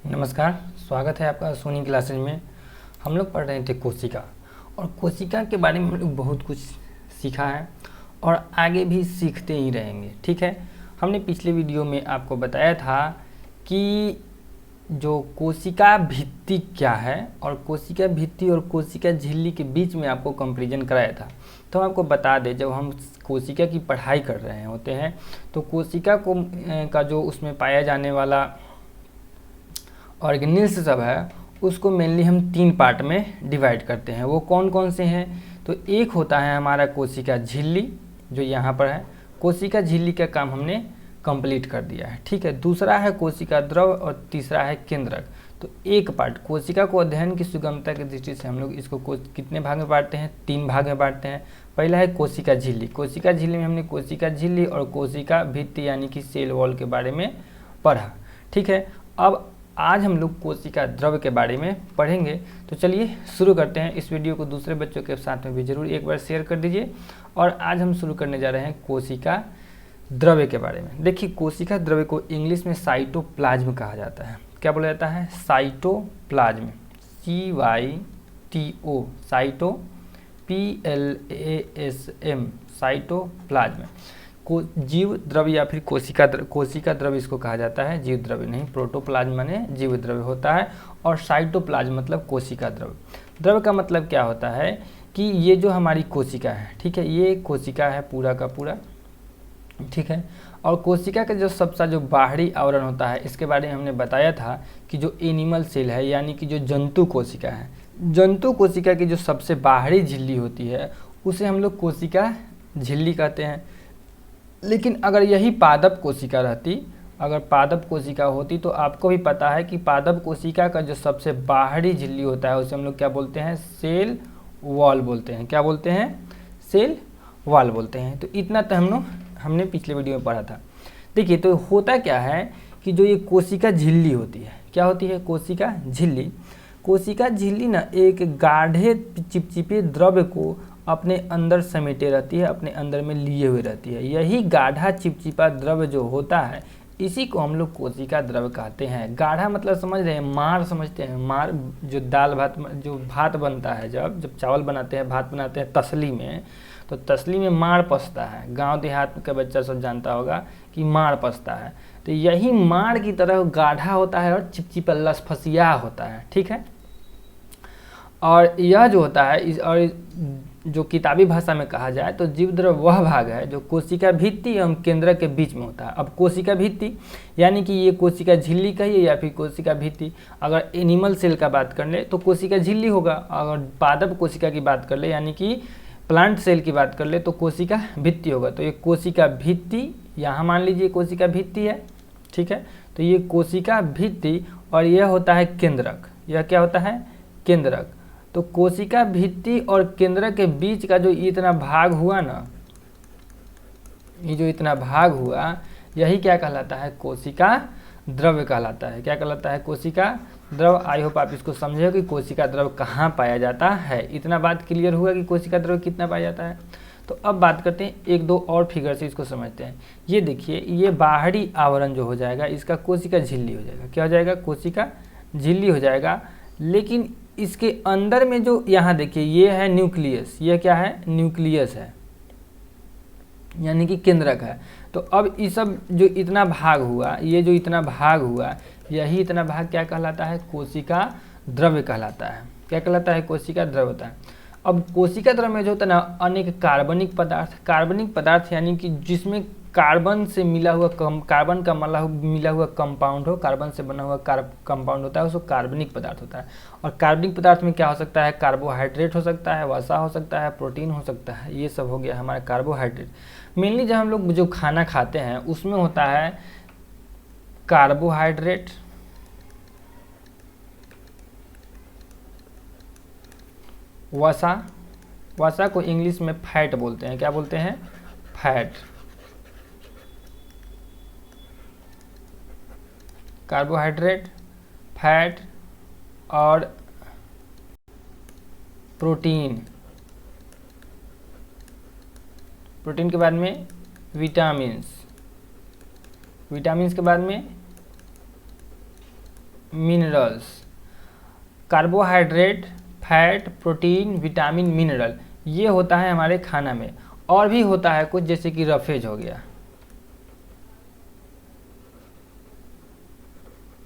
नमस्कार, स्वागत है आपका सोनी क्लासेज में। हम लोग पढ़ रहे थे कोशिका, और कोशिका के बारे में हम लोग बहुत कुछ सीखा है और आगे भी सीखते ही रहेंगे। ठीक है, हमने पिछले वीडियो में आपको बताया था कि जो कोशिका भित्ति क्या है और कोशिका भित्ति और कोशिका झिल्ली के बीच में आपको कंपैरिजन कराया था। तो हम आपको बता दें, जब हम कोशिका की पढ़ाई कर रहे होते हैं तो कोशिका को का जो उसमें पाया जाने वाला ऑर्गेनिल्स सब है उसको मेनली हम 3 पार्ट में डिवाइड करते हैं। वो कौन कौन से हैं? तो एक होता है हमारा कोशिका झिल्ली, जो यहाँ पर है। कोशिका झिल्ली का काम हमने कंप्लीट कर दिया है। ठीक है, दूसरा है कोशिका द्रव और तीसरा है केंद्रक। तो एक पार्ट कोशिका को अध्ययन की सुगमता की दृष्टि से हम लोग इसको कितने भाग में बांटते हैं? 3 भाग में बांटते हैं। पहला है कोशिका झिल्ली। कोशिका झिल्ली में हमने कोशिका झिल्ली और कोशिका भित्ति यानी कि सेल वॉल के बारे में पढ़ा। ठीक है, अब आज हम लोग कोशिका द्रव के बारे में पढ़ेंगे। तो चलिए शुरू करते हैं। इस वीडियो को दूसरे बच्चों के साथ में भी जरूर एक बार शेयर कर दीजिए। और आज हम शुरू करने जा रहे हैं कोशिका द्रव्य के बारे में। देखिए, कोशिका द्रव्य को इंग्लिश में साइटोप्लाज्म कहा जाता है। क्या बोला जाता है? Cytoplasm, CYTO, cyto PLASM, cytoplasm. को जीव द्रव्य या फिर कोशिका द्रव्य इसको कहा जाता है, जीव द्रव्य नहीं। प्रोटोप्लाज्म माने जीव द्रव्य होता है और साइटोप्लाज्म मतलब कोशिका द्रव्य। द्रव्य का मतलब क्या होता है कि ये जो हमारी कोशिका है, ठीक है, ये कोशिका है पूरा का पूरा। ठीक है, और कोशिका का जो सबसे जो बाहरी आवरण होता है, इसके बारे में हमने बताया था कि जो एनिमल सेल है यानी कि जो जंतु कोशिका है, जंतु कोशिका की जो सबसे बाहरी झिल्ली होती है उसे हम लोग कोशिका झिल्ली कहते हैं। लेकिन अगर यही पादप कोशिका रहती, अगर पादप कोशिका होती तो आपको भी पता है कि पादप कोशिका का जो सबसे बाहरी झिल्ली होता है उसे हम लोग क्या बोलते हैं? सेल वॉल बोलते हैं। क्या बोलते हैं? सेल वॉल बोलते हैं। तो इतना तो हमने पिछले वीडियो में पढ़ा था। देखिए, तो होता क्या है कि जो ये कोशिका झिल्ली होती है, क्या होती है? कोशिका झिल्ली। कोशिका झिल्ली ना एक गाढ़े चिपचिपे द्रव्य को अपने अंदर समेटे रहती है, अपने अंदर में लिए हुए रहती है। यही गाढ़ा चिपचिपा द्रव्य जो होता है इसी को हम लोग कोशिका द्रव्य कहते हैं। गाढ़ा मतलब समझ रहे हैं? मार समझते हैं? मार जो दाल भात, जो भात बनता है, जब चावल बनाते हैं, भात बनाते हैं तसली में, तो तसली में मार पसता है। गांव देहात का बच्चा सब जानता होगा कि मार पसता है। तो यही मार की तरह गाढ़ा होता है और चिपचिपा लसफसिया होता है। ठीक है, और यह जो होता है और जो किताबी भाषा में कहा जाए तो जीव द्रव्य वह भाग है जो कोशिका भित्ति एवं केंद्रक के बीच में होता है। अब कोशिका भित्ति यानी कि ये कोशिका झिल्ली कहिए या फिर कोशिका भित्ति। अगर एनिमल सेल का बात कर ले तो कोशिका झिल्ली होगा, अगर पादप कोशिका की बात कर ले यानी कि प्लांट सेल की बात कर ले तो कोशिका भित्ति होगा। तो ये कोशिका भित्ति, यहाँ मान लीजिए कोशिका भित्ति है। ठीक है, तो ये कोशिका भित्ति और यह होता है केंद्रक। यह क्या होता है? केंद्रक। तो कोशिका भित्ति और केंद्रक के बीच का जो इतना भाग हुआ ना, ये जो इतना भाग हुआ, यही क्या कहलाता है? कोशिका द्रव्य कहलाता है। क्या कहलाता है? कोशिका द्रव्य। आई होप आप इसको समझे हो कि कोशिका द्रव्य कहाँ पाया जाता है। इतना बात क्लियर हुआ कि कोशिका द्रव्य कितना पाया जाता है। तो अब बात करते हैं एक दो और फिगर से इसको समझते हैं। ये देखिए, ये बाहरी आवरण जो हो जाएगा इसका कोशिका झिल्ली हो जाएगा। क्या हो जाएगा? कोशिका झिल्ली हो जाएगा। लेकिन इसके अंदर में जो यहाँ देखिए ये है न्यूक्लियस। ये क्या है? न्यूक्लियस है यानी कि केंद्रक है। तो अब ये सब जो इतना भाग हुआ, ये जो इतना भाग हुआ, यही इतना भाग क्या कहलाता है? कोशिका द्रव्य कहलाता है। क्या कहलाता है? कोशिका द्रव्य होता है। अब कोशिका द्रव्य में जो होता है ना, अनेक कार्बनिक पदार्थ यानी कि जिसमें कार्बन से मिला हुआ कार्बन का मिला हुआ कंपाउंड हो, कार्बन से बना हुआ कंपाउंड होता है, उसको कार्बनिक पदार्थ होता है। और कार्बनिक पदार्थ में क्या हो सकता है? कार्बोहाइड्रेट हो सकता है, वसा हो सकता है, प्रोटीन हो सकता है। ये सब हो गया हमारा कार्बोहाइड्रेट। मेनली जब हम लोग जो खाना खाते हैं उसमें होता है कार्बोहाइड्रेट, वसा को इंग्लिश में फैट बोलते हैं। क्या बोलते हैं? फैट। कार्बोहाइड्रेट, फैट और प्रोटीन। प्रोटीन के बाद में विटामिन्स, विटामिन्स के बाद में minerals, carbohydrate, fat, protein, vitamin, mineral, ये होता है हमारे खाना में। और भी होता है कुछ, जैसे कि रफेज हो गया,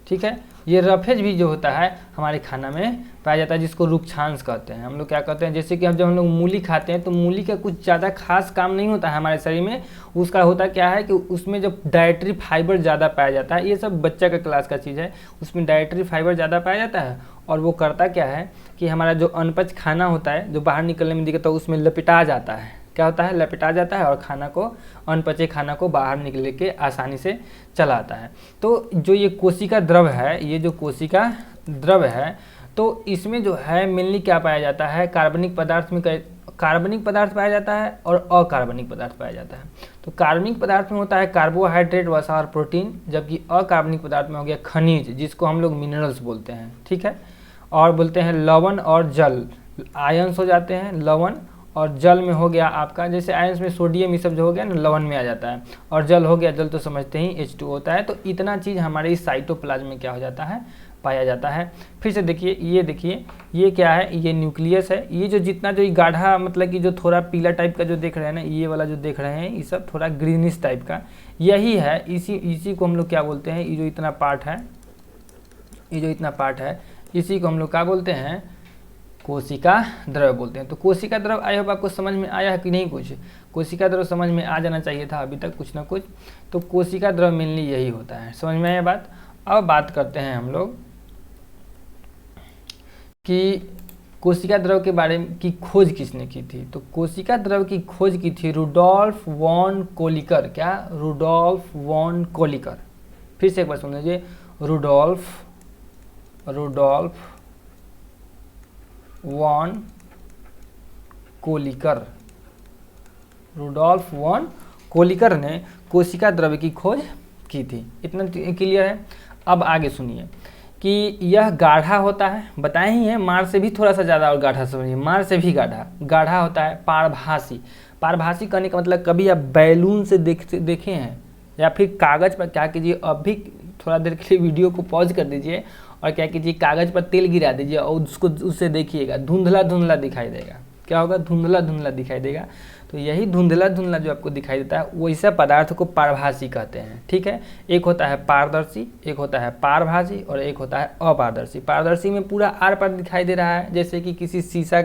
ठीक है। ये रफेज भी जो होता है हमारे खाना में पाया जाता है, जिसको रुक्षांश कहते हैं। हम लोग क्या कहते हैं, जैसे कि जब हम लोग मूली खाते हैं तो मूली का कुछ ज़्यादा खास काम नहीं होता है हमारे शरीर में। उसका होता क्या है कि उसमें जब डाइटरी फाइबर ज़्यादा पाया जाता है, ये सब बच्चा का क्लास का चीज़ है, उसमें डाइटरी फाइबर ज़्यादा पाया जाता है। और वो करता क्या है कि हमारा जो अनपच खाना होता है, जो बाहर निकलने में दिक्कत, तो उसमें लपेटा जाता है। क्या होता है, लपेटा जाता है और खाना को, अनपचे खाना को बाहर निकल के आसानी से चला आता है। तो जो ये कोशिका द्रव है, ये जो कोशिका द्रव है, तो इसमें जो है मेनली क्या पाया जाता है, कार्बनिक पदार्थ में कार्बनिक पदार्थ पाया जाता है और अकार्बनिक पदार्थ पाया जाता है। तो कार्बनिक पदार्थ में होता है कार्बोहाइड्रेट, वसा और प्रोटीन, जबकि अकार्बनिक पदार्थ में हो गया खनिज, जिसको हम लोग मिनरल्स बोलते हैं, ठीक है। और बोलते हैं लवण और जल, आयंस हो जाते हैं लवण, और जल में हो गया आपका, जैसे आयंस में सोडियम ये सब जो हो गया ना, लवण में आ जाता है। और जल हो गया, जल तो समझते ही H2 होता है। तो इतना चीज़ हमारे इस साइटोप्लाज्म में क्या हो जाता है, पाया जाता है। फिर से देखिए, ये क्या है, ये न्यूक्लियस है। ये जो जितना जो गाढ़ा, मतलब कि जो थोड़ा पीला टाइप का जो देख रहे हैं ना, ये वाला जो देख रहे हैं, ये सब थोड़ा ग्रीनिश टाइप का यही है। इसी को हम लोग क्या बोलते हैं, ये जो इतना पार्ट है, इसी को हम लोग क्या बोलते हैं, कोशिका द्रव बोलते हैं। तो कोशिका द्रव आई होप आपको समझ में आया है कि नहीं, कुछ कोशिका द्रव समझ में आ जाना चाहिए था अभी तक कुछ ना कुछ। तो कोशिका द्रव मेनली यही होता है, समझ में आया बात। अब बात करते हैं हम लोग कि कोशिका द्रव के बारे में की खोज किसने की थी। तो कोशिका द्रव की खोज की थी रुडोल्फ वॉन कोलिकर। क्या, रुडोल्फ वॉन कोलिकर। फिर से एक बार सुन लीजिए, Rudolf von Kolliker. Rudolf von Kolliker ने कोशिका द्रव्य की खोज की थी। इतना क्लियर है। अब आगे सुनिए कि यह गाढ़ा होता है, बताए ही है, मार से भी थोड़ा सा ज़्यादा और गाढ़ा समझिए, मार से भी गाढ़ा होता है। पारभासी कहने का मतलब, कभी आप बैलून से देखे हैं या फिर कागज़ पर, क्या कीजिए अभी थोड़ा देर के लिए वीडियो को पॉज कर दीजिए और क्या कीजिए, कागज़ पर तेल गिरा दीजिए और उससे देखिएगा, धुंधला दिखाई देगा। क्या होगा, धुंधला दिखाई देगा। तो यही धुंधला जो आपको दिखाई देता है, वैसा पदार्थ को पारभासी कहते हैं, ठीक है। एक होता है पारदर्शी, एक होता है पारभासी, और एक होता है अपारदर्शी। पारदर्शी में पूरा आर पार दिखाई दे रहा है, जैसे कि किसी शीशा,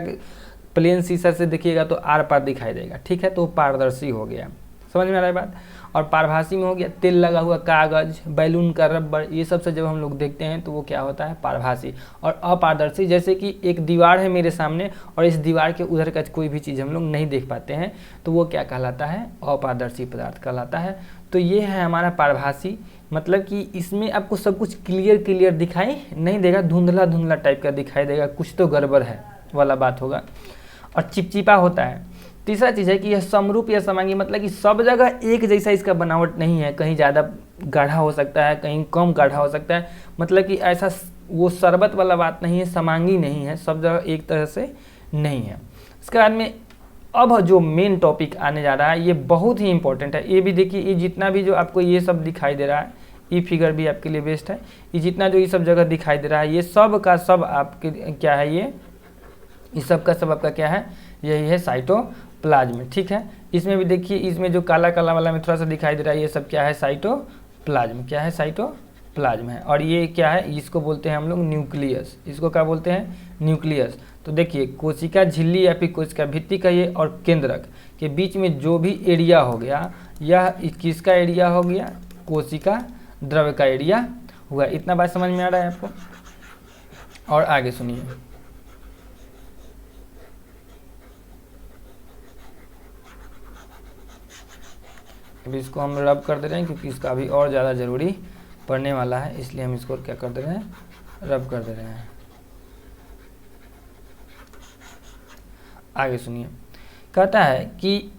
प्लेन शीशा से देखिएगा तो आर पार दिखाई देगा, ठीक है। तो पारदर्शी हो गया, समझ में आ रहा है बात। और पारभासी में हो गया तेल लगा हुआ कागज़, बैलून का रबर, ये सब से जब हम लोग देखते हैं तो वो क्या होता है, पारभासी। और अपारदर्शी, जैसे कि एक दीवार है मेरे सामने और इस दीवार के उधर का कोई भी चीज़ हम लोग नहीं देख पाते हैं, तो वो क्या कहलाता है, अपारदर्शी पदार्थ कहलाता है। तो ये है हमारा पारभासी, मतलब कि इसमें आपको सब कुछ क्लियर दिखाई नहीं देगा, धुंधला टाइप का दिखाई देगा, कुछ तो गड़बड़ है वाला बात होगा। और चिपचिपा होता है। तीसरा चीज़ है कि यह समरूप या समांगी, मतलब कि सब जगह एक जैसा इसका बनावट नहीं है, कहीं ज़्यादा गाढ़ा हो सकता है, कहीं कम गाढ़ा हो सकता है, मतलब कि ऐसा वो शरबत वाला बात नहीं है, समांगी नहीं है, सब जगह एक तरह से नहीं है। इसके बाद में अब जो मेन टॉपिक आने जा रहा है, ये बहुत ही इंपॉर्टेंट है। ये भी देखिए, ये जितना भी जो आपको ये सब दिखाई दे रहा है, ये फिगर भी आपके लिए बेस्ट है। ये जितना जो ये सब जगह दिखाई दे रहा है, ये सब का सब आपके क्या है, ये सब का सब आपका क्या है, यही है साइटोप्लाज्म, ठीक है। इसमें भी देखिए, इसमें जो काला वाला में थोड़ा सा दिखाई दे रहा है, ये सब क्या है, साइटोप्लाज्म, क्या है, साइटोप्लाज्म है। और ये क्या है, इसको बोलते हैं हम लोग न्यूक्लियस। इसको क्या बोलते हैं, न्यूक्लियस। तो देखिए, कोशिका झिल्ली या फिर कोशिका भित्ति कहिए और केंद्रक के बीच में जो भी एरिया हो गया, यह किसका एरिया हो गया, कोशिका द्रव्य का एरिया हुआ। इतना बात समझ में आ रहा है आपको। और आगे सुनिए, अभी इसको हम रब कर दे रहे हैं क्योंकि इसका अभी और ज़्यादा ज़रूरी पड़ने वाला है, इसलिए हम इसको क्या कर दे रहे हैं, रब कर दे रहे हैं। आगे सुनिए, कहता है कि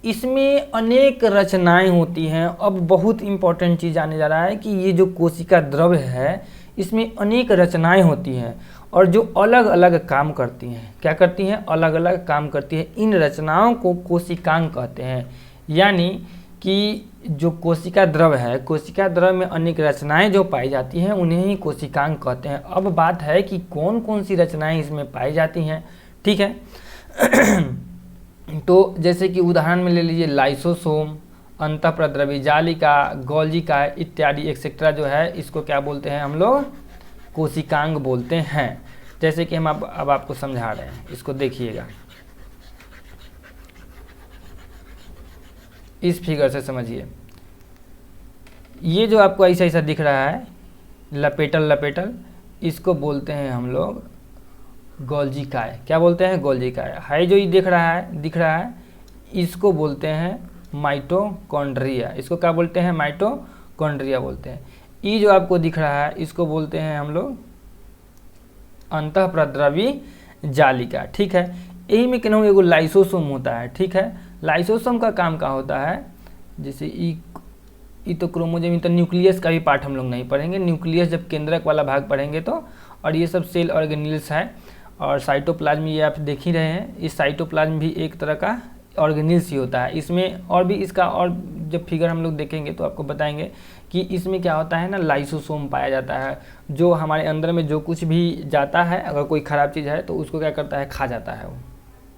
इसमें अनेक रचनाएं होती हैं। अब बहुत इंपॉर्टेंट चीज़ आने जा रहा है कि ये जो कोशिका द्रव्य है, इसमें अनेक रचनाएं होती हैं और जो अलग अलग काम करती हैं। क्या करती हैं, अलग अलग काम करती हैं। इन रचनाओं को कोशिकांग कहते हैं। यानी कि जो कोशिका द्रव है, कोशिका द्रव में अनेक रचनाएं जो पाई जाती हैं उन्हें ही कोशिकांग कहते हैं। अब बात है कि कौन कौन सी रचनाएं इसमें पाई जाती हैं, ठीक है। तो जैसे कि उदाहरण में ले लीजिए लाइसोसोम, अंतःप्रद्रवी जालिका, गोल्जिका इत्यादि एक्सेट्रा जो है इसको क्या बोलते हैं हम लोग, कोशिकांग बोलते हैं। जैसे कि हम अब आपको समझा रहे हैं, इसको देखिएगा, इस फिगर से समझिए। ये जो आपको ऐसा ऐसा दिख रहा है लपेटल लपेटल, इसको बोलते हैं हम लोग गोल्जिकाय। क्या बोलते हैं, गोल्जिकाय है। जो ये दिख रहा है इसको बोलते हैं माइटोकॉन्ड्रिया। इसको क्या बोलते हैं, माइटोकॉन्ड्रिया बोलते हैं। ये जो आपको दिख रहा है इसको बोलते हैं हम लोग अंतःप्रद्रवी जालिका, ठीक है। यही में कहूँ एगो लाइसोसोम होता है, ठीक है। लाइसोसोम का काम क्या होता है, जैसे ई तो क्रोमोसोम, तो न्यूक्लियस का भी पार्ट हम लोग नहीं पढ़ेंगे, न्यूक्लियस जब केंद्रक वाला भाग पढ़ेंगे तो। और ये सब सेल ऑर्गेनेल्स है। और साइटोप्लाज्म ये आप देख ही रहे हैं, इस साइटोप्लाज्म भी एक तरह का ऑर्गेनेल्स ही होता है। इसमें और भी इसका, और जब फिगर हम लोग देखेंगे तो आपको बताएंगे कि इसमें क्या होता है ना, लाइसोसोम पाया जाता है, जो हमारे अंदर में जो कुछ भी जाता है, अगर कोई ख़राब चीज़ है तो उसको क्या करता है, खा जाता है वो।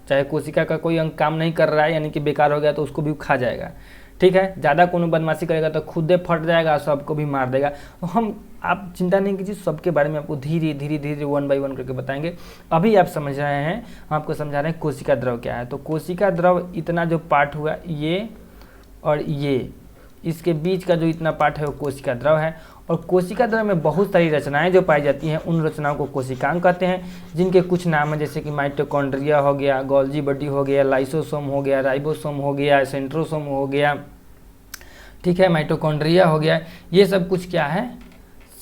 चाहे कोशिका का कोई अंग काम नहीं कर रहा है यानी कि बेकार हो गया तो उसको भी खा जाएगा, ठीक है। ज़्यादा कोनो बदमाशी करेगा तो खुद फट जाएगा, सबको भी मार देगा। तो हम, आप चिंता नहीं कीजिए, सबके बारे में आपको धीरे धीरे 1 बाय 1 करके बताएंगे। अभी आप समझ रहे हैं, हम आपको समझा रहे हैं कोशिका द्रव क्या है। तो कोशिका द्रव इतना जो पार्ट हुआ, ये और ये, इसके बीच का जो इतना पार्ट है वो कोशिका द्रव है। और कोशिका द्रव में बहुत सारी रचनाएं जो पाई जाती हैं उन रचनाओं को कोशिकांग कहते हैं, जिनके कुछ नाम हैं जैसे कि माइटोकॉन्ड्रिया हो गया, गोल्जी बॉडी हो गया, लाइसोसोम हो गया, राइबोसोम हो गया, सेंट्रोसोम हो गया, ठीक है, माइटोकॉन्ड्रिया हो गया। ये सब कुछ क्या है,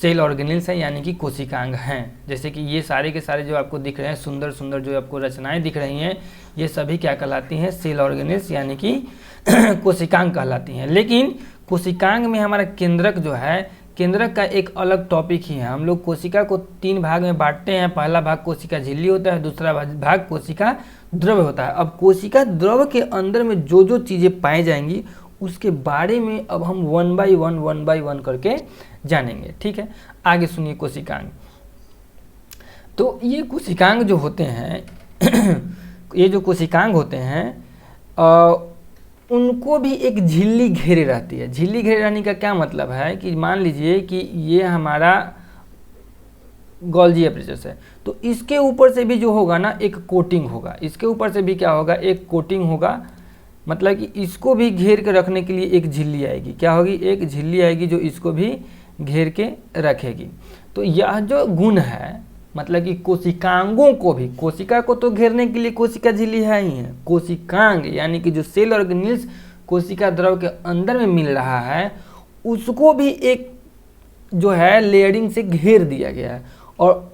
सेल ऑर्गेनेल्स हैं, यानी कि कोशिकांग हैं। जैसे कि ये सारे के सारे जो आपको दिख रहे हैं, सुंदर सुंदर जो आपको रचनाएं दिख रही हैं, ये सभी क्या कहलाती हैं, सेल ऑर्गेनेल्स यानी कि कोशिकांग कहलाती हैं। लेकिन कोशिकांग में हमारा केंद्रक जो है, केंद्रक का एक अलग टॉपिक ही है। हम लोग कोशिका को 3 भाग में बांटते हैं। पहला भाग कोशिका झिल्ली होता है, दूसरा भाग कोशिका द्रव होता है। अब कोशिका द्रव के अंदर में जो जो चीज़ें पाई जाएंगी उसके बारे में अब हम 1 बाय 1 करके जानेंगे, ठीक है। आगे सुनिए कोशिकांग। तो ये कोशिकांग जो होते हैं ये जो कोशिकांग होते हैं उनको भी एक झिल्ली घेरे रहती है। झिल्ली घेरे रहने का क्या मतलब है कि मान लीजिए कि ये हमारा गोल्जी एपरेचस है, तो इसके ऊपर से भी जो होगा ना एक कोटिंग होगा, इसके ऊपर से भी क्या होगा, एक कोटिंग होगा। मतलब कि इसको भी घेर के रखने के लिए एक झिल्ली आएगी। क्या होगी, एक झिल्ली आएगी जो इसको भी घेर के रखेगी। तो यह जो गुण है, मतलब कि कोशिकांगों को भी, कोशिका को तो घेरने के लिए कोशिका झिल्ली है ही है, कोशिकांग यानी कि जो सेल ऑर्गेनेल्स कोशिका द्रव के अंदर में मिल रहा है उसको भी एक जो है लेयरिंग से घेर दिया गया है। और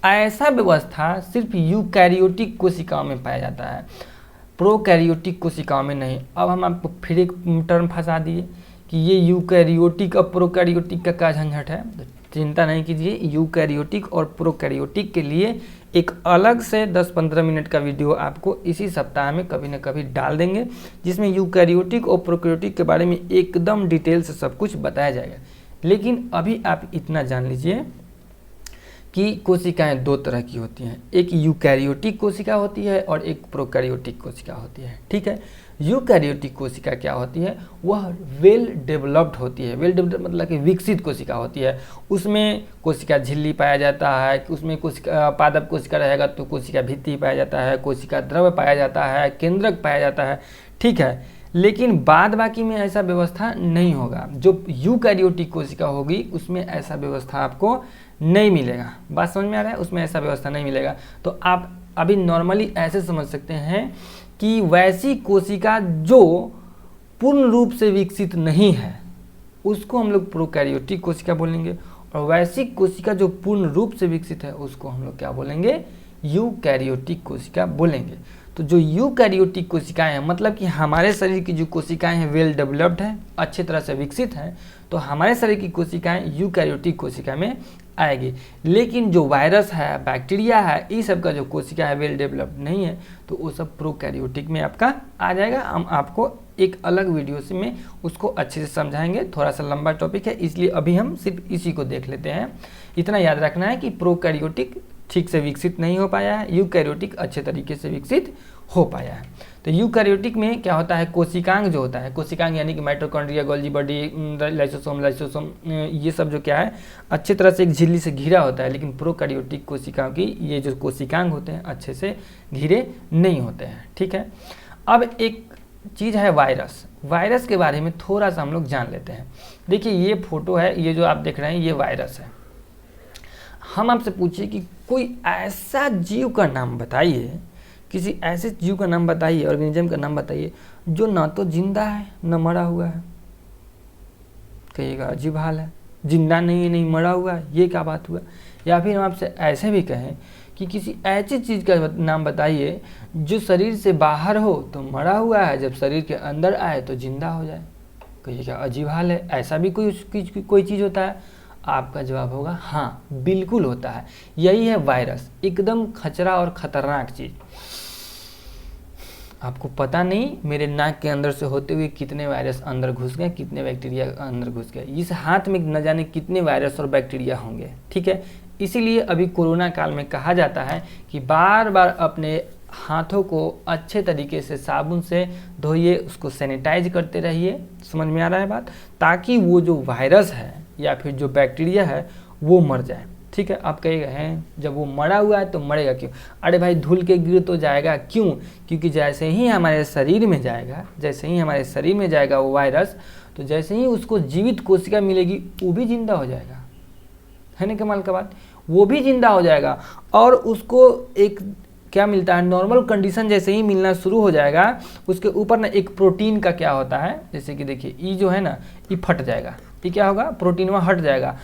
ऐसा व्यवस्था सिर्फ यूकैरियोटिक कोशिकाओं में पाया जाता है, प्रोकैरियोटिक कोशिकाओं में नहीं। अब हम आपको फिर एक टर्म फंसा दिए कि ये यूकैरियोटिक और प्रोकैरियोटिक का क्या झंझट है। चिंता नहीं कीजिए, यूकैरियोटिक और प्रोकैरियोटिक के लिए एक अलग से 10-15 मिनट का वीडियो आपको इसी सप्ताह में कभी न कभी डाल देंगे, जिसमें यूकैरियोटिक और प्रोकैरियोटिक के बारे में एकदम डिटेल से सब कुछ बताया जाएगा। लेकिन अभी आप इतना जान लीजिए कि कोशिकाएं 2 तरह की होती हैं, एक यूकैरियोटिक कोशिका होती है और एक प्रोकैरियोटिक कोशिका होती है, ठीक है। यूकैरियोटिक कोशिका क्या होती है, वह वेल डेवलप्ड होती है। वेल डेवलप्ड मतलब कि विकसित कोशिका होती है। उसमें कोशिका झिल्ली पाया जाता है, उसमें कोशिका पादप कोशिका रहेगा तो कोशिका भित्ति पाया जाता है, कोशिका द्रव पाया जाता है, केंद्रक पाया जाता है, ठीक है। लेकिन बाद बाकी में ऐसा व्यवस्था नहीं होगा। जो यूकैरियोटिक कोशिका होगी उसमें ऐसा व्यवस्था आपको नहीं मिलेगा। बात समझ में आ रहा है, उसमें ऐसा व्यवस्था नहीं मिलेगा। तो आप अभी नॉर्मली ऐसे समझ सकते हैं कि वैसी कोशिका जो पूर्ण रूप से विकसित नहीं है उसको हम लोग प्रोकैरियोटिक कोशिका बोलेंगे, और वैसी कोशिका जो पूर्ण रूप से विकसित है उसको हम लोग क्या बोलेंगे, यूकैरियोटिक कोशिका बोलेंगे। तो जो यूकैरियोटिक कोशिकाएं हैं, मतलब कि हमारे शरीर की जो कोशिकाएं हैं वेल डेवलप्ड हैं, अच्छे तरह से विकसित हैं, तो हमारे शरीर की कोशिकाएं यूकैरियोटिक कोशिका में आएगी। लेकिन जो वायरस है, बैक्टीरिया है, ये सब का जो कोशिका है वेल डेवलप्ड नहीं है, तो वो सब प्रोकैरियोटिक में आपका आ जाएगा। हम आपको एक अलग वीडियो से में उसको अच्छे से समझाएंगे। थोड़ा सा लंबा टॉपिक है, इसलिए अभी हम सिर्फ इसी को देख लेते हैं। इतना याद रखना है कि प्रोकैरियोटिक ठीक से विकसित नहीं हो पाया है, यूकैरियोटिक अच्छे तरीके से विकसित हो पाया है। तो यूकैरियोटिक में क्या होता है, कोशिकांग जो होता है, कोशिकांग यानी कि माइटोकॉन्ड्रिया, गोल्गी बॉडी, लाइसोसोम ये सब जो क्या है अच्छे तरह से एक झिल्ली से घिरा होता है। लेकिन प्रोकैरियोटिक कोशिकाओं की ये जो कोशिकांग होते हैं अच्छे से घिरे नहीं होते हैं। ठीक है, अब एक चीज़ है वायरस। वायरस के बारे में थोड़ा सा हम लोग जान लेते हैं। देखिए ये फोटो है, ये जो आप देख रहे हैं ये वायरस है। हम आपसे पूछिए कि कोई ऐसा जीव का नाम बताइए, किसी ऐसे जीव का नाम बताइए, ऑर्गेनिज्म का नाम बताइए जो ना तो जिंदा है ना मरा हुआ है। कहिएगा अजीब हाल है, जिंदा नहीं है नहीं मरा हुआ है, ये क्या बात हुआ। या फिर हम आपसे ऐसे भी कहें कि किसी ऐसी चीज़ का नाम बताइए जो शरीर से बाहर हो तो मरा हुआ है, जब शरीर के अंदर आए तो जिंदा हो जाए। कहिएगा अजीब हाल है, ऐसा भी कोई चीज़ होता है। आपका जवाब होगा हाँ बिल्कुल होता है। यही है वायरस, एकदम खतरा और ख़तरनाक चीज़। आपको पता नहीं मेरे नाक के अंदर से होते हुए कितने वायरस अंदर घुस गए, कितने बैक्टीरिया अंदर घुस गए। इस हाथ में न जाने कितने वायरस और बैक्टीरिया होंगे। ठीक है, इसीलिए अभी कोरोना काल में कहा जाता है कि बार बार अपने हाथों को अच्छे तरीके से साबुन से धोइए, उसको सैनिटाइज करते रहिए। समझ में आ रहा है बात, ताकि वो जो वायरस है या फिर जो बैक्टीरिया है वो मर जाए। ठीक है, आप कहेगा हैं जब वो मरा हुआ है तो मरेगा क्यों। अरे भाई धुल के गिर तो जाएगा, क्यों, क्योंकि जैसे ही हमारे शरीर में जाएगा, जैसे ही हमारे शरीर में जाएगा वो वायरस, तो जैसे ही उसको जीवित कोशिका मिलेगी वो भी जिंदा हो जाएगा। है ना कमाल का बात, वो भी जिंदा हो जाएगा और उसको एक क्या मिलता है, नॉर्मल कंडीशन जैसे ही मिलना शुरू हो जाएगा, उसके ऊपर ना एक प्रोटीन का क्या होता है, जैसे कि देखिए ये जो है ना ये फट जाएगा, ये क्या होगा प्रोटीन वहाँ हट जाएगा।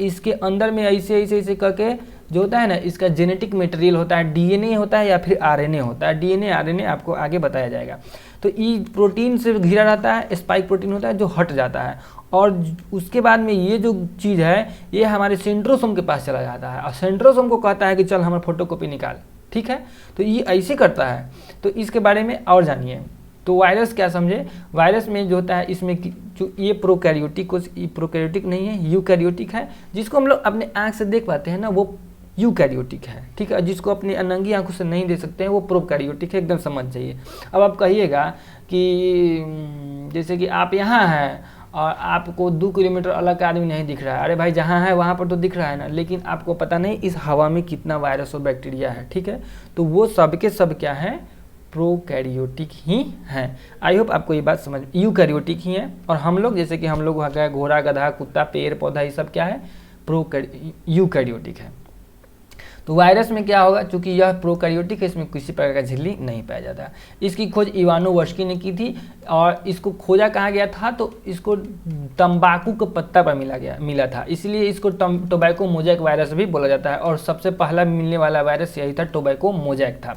इसके अंदर में ऐसे ऐसे ऐसे करके जो होता है ना, इसका जेनेटिक मटेरियल होता है, डीएनए होता है या फिर आरएनए होता है। डीएनए आरएनए आपको आगे बताया जाएगा। तो ये प्रोटीन से घिरा रहता है, स्पाइक प्रोटीन होता है जो हट जाता है, और उसके बाद में ये जो चीज़ है ये हमारे सेंट्रोसोम के पास चला जाता है और सेंट्रोसोम को कहता है कि चल हमारा फोटोकॉपी निकाल। ठीक है, तो ये ऐसे करता है। तो इसके बारे में और जानिए। तो वायरस क्या समझे, वायरस में जो होता है इसमें जो ये प्रोकैरियोटिक नहीं है, यूकैरियोटिक है। जिसको हम लोग अपने आँख से देख पाते हैं ना वो यूकैरियोटिक है। ठीक है, जिसको अपनी अनंगी आंखों से नहीं देख सकते हैं वो प्रोकैरियोटिक है, एकदम समझ जाइए। अब आप कहिएगा कि जैसे कि आप यहाँ हैं और आपको 2 किलोमीटर अलग का आदमी नहीं दिख रहा है। अरे भाई जहाँ है वहाँ पर तो दिख रहा है ना, लेकिन आपको पता नहीं इस हवा में कितना वायरस और बैक्टीरिया है। ठीक है, तो वो सब के सब क्या है, प्रोकैरियोटिक ही हैं। आई होप आपको ये बात समझ, यूकैरियोटिक ही हैं। और हम लोग जैसे कि हम लोग वहाँ गए, घोड़ा गधा कुत्ता पेड़ पौधा ये सब क्या है, यूकैरियोटिक है। तो वायरस में क्या होगा, चूंकि यह प्रोकैरियोटिक है, इसमें किसी प्रकार का झिल्ली नहीं पाया जाता। इसकी खोज इवानोवस्की ने की थी और इसको खोजा कहाँ गया था, तो इसको तंबाकू के पत्ता पर मिला था, इसलिए इसको टोबैको मोजैक वायरस भी बोला जाता है। और सबसे पहला मिलने वाला वायरस यही था, टोबैको मोजैक था।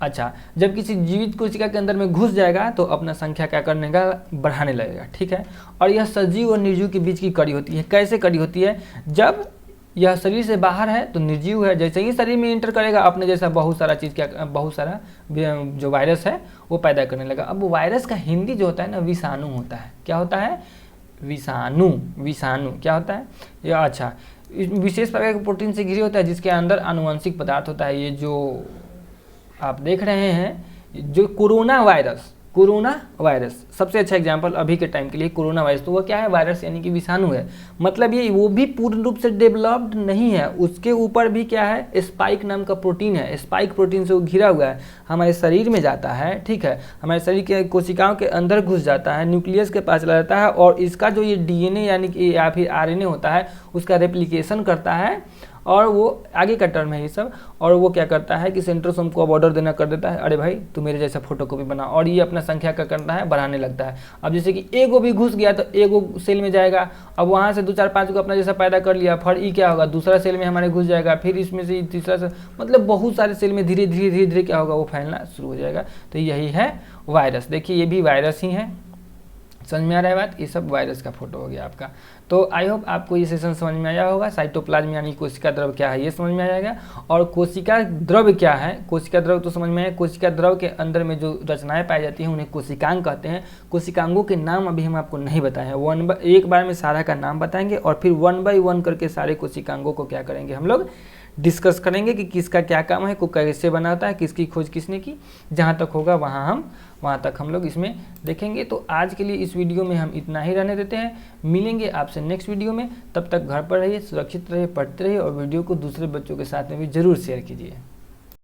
अच्छा, जब किसी जीवित कोशिका के अंदर में घुस जाएगा तो अपना संख्या क्या करने का, बढ़ाने लगेगा। ठीक है, और यह सजीव और निर्जीव के बीच की कड़ी होती है। कैसे कड़ी होती है, जब यह शरीर से बाहर है तो निर्जीव है, जैसे ही शरीर में इंटर करेगा अपने जैसा बहुत सारा चीज़ क्या, बहुत सारा जो वायरस है वो पैदा करने लगा। अब वायरस का हिंदी जो होता है ना विषाणु होता है। क्या होता है, विषाणु। विषाणु क्या होता है ये, अच्छा विशेष प्रकार के प्रोटीन से घिरे होता है जिसके अंदर आनुवंशिक पदार्थ होता है। ये जो आप देख रहे हैं जो कोरोना वायरस सबसे अच्छा एग्जांपल अभी के टाइम के लिए कोरोना वायरस, तो वो क्या है, वायरस यानी कि विषाणु है। मतलब ये वो भी पूर्ण रूप से डेवलप्ड नहीं है, उसके ऊपर भी क्या है, स्पाइक नाम का प्रोटीन है। स्पाइक प्रोटीन से वो घिरा हुआ है, हमारे शरीर में जाता है। ठीक है, हमारे शरीर के कोशिकाओं के अंदर घुस जाता है, न्यूक्लियस के पास चला जाता है और इसका जो ये डीएनए यानी कि या फिर आरएनए होता है उसका रेप्लिकेशन करता है और वो आगे का टर्म है ये सब। और वो क्या करता है कि सेंट्रोसोम को अब ऑर्डर देना कर देता है, अरे भाई तू मेरे जैसा फोटोकॉपी बना, और ये अपना संख्या का करता है, बढ़ाने लगता है। अब जैसे कि एगो भी घुस गया तो एगो सेल में जाएगा, अब वहाँ से 2 4 5 को अपना जैसा पैदा कर लिया, फिर ये क्या होगा, दूसरा सेल में हमारे घुस जाएगा, फिर इसमें से तीसरा से, मतलब बहुत सारे सेल में धीरे धीरे क्या होगा, वो फैलना शुरू हो जाएगा। तो यही है वायरस। देखिए ये भी वायरस ही है, समझ में आ रहा है बात, ये सब वायरस का फोटो हो गया आपका। तो आई होप आपको ये सेशन समझ में आया होगा। साइटोप्लाज्म यानी कोशिका द्रव क्या है ये समझ में आ जाएगा, और कोशिका द्रव क्या है, कोशिका द्रव तो समझ में आया। कोशिका द्रव के अंदर में जो रचनाएं पाई जाती हैं उन्हें कोशिकांग कहते हैं। कोशिकांगों के नाम अभी हम आपको नहीं बताए हैं, एक बार में सारा का नाम बताएंगे और फिर 1 बाय 1 करके सारे कोशिकांगों को क्या करेंगे हम लोग डिस्कस करेंगे कि किसका क्या काम है, को कैसे बनाता है, किसकी खोज किसने की। जहाँ तक होगा वहाँ तक हम लोग इसमें देखेंगे। तो आज के लिए इस वीडियो में हम इतना ही रहने देते हैं, मिलेंगे आपसे नेक्स्ट वीडियो में। तब तक घर पर रहिए, सुरक्षित रहिए, पढ़ते रहिए और वीडियो को दूसरे बच्चों के साथ में भी ज़रूर शेयर कीजिए।